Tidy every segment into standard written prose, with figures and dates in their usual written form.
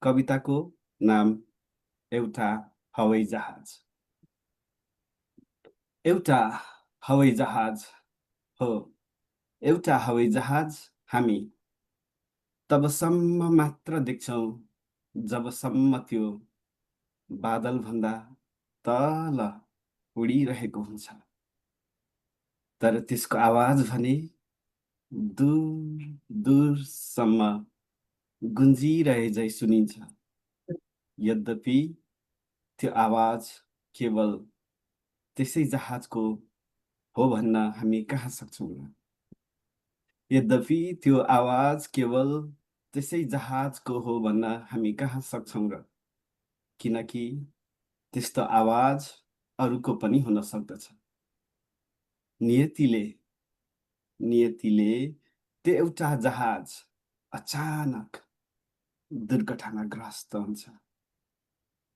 कविताको नाम एउटा हवाईजहाज। एउटा हवाईजहाज हो, एउटा हवाईजहाज हामी तबसम्म मात्र देख्छौँ जबसम्म त्यो बादलभन्दा तल उडिरहेको हुन्छ। तर त्यसको आवाज भने दूर दूरसम्म गुन्जिरहे झै सुनिन्छ। यद्यपि त्यो आवाज केवल त्यसै जहाजको हो भन्न हामी कहाँ सक्छौँ र? यद्यपि त्यो आवाज केवल त्यसै जहाजको हो भन्न हामी कहाँ सक्छौँ र? किनकि त्यस्तो आवाज अरूको पनि हुन सक्दछ। नियतिले नियतिले त्यो एउटा जहाज अचानक दुर्घटनाग्रस्त हुन्छ।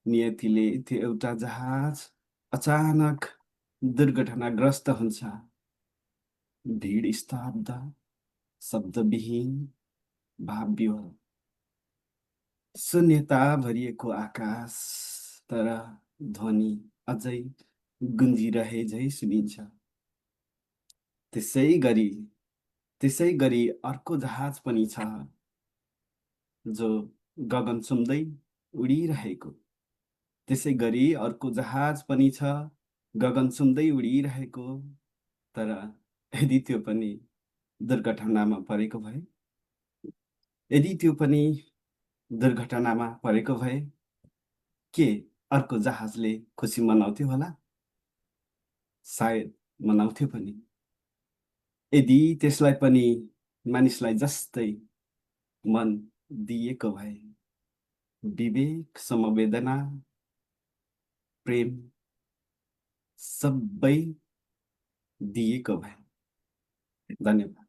नियतिले त्यो एउटा जहाज अचानक दुर्घटनाग्रस्त हुन्छ। भीड स्तब्ध, शब्दविहीन, भावविह्वल, शून्यता भरिएको आकाश, तर ध्वनि अझै गुन्जिरहे झै सुनिन्छ। त्यसै गरी अर्को जहाज पनि छ जो गगन छुम्दै उडिरहेको। त्यसै गरी अर्को जहाज पनि छ गगन छुम्दै उडिरहेको। तर यदि त्यो पनि दुर्घटनामा परेको भए, यदि त्यो पनि दुर्घटनामा परेको भए, के अर्को जहाजले खुसी मनाउँथ्यो होला? सायद मनाउँथ्यो पनि। यदि त्यसलाई पनि मानिसलाई जस्तै मन दिएको भए, विवेक, समवेदना, प्रेम सबै दिएको भए। धन्यवाद।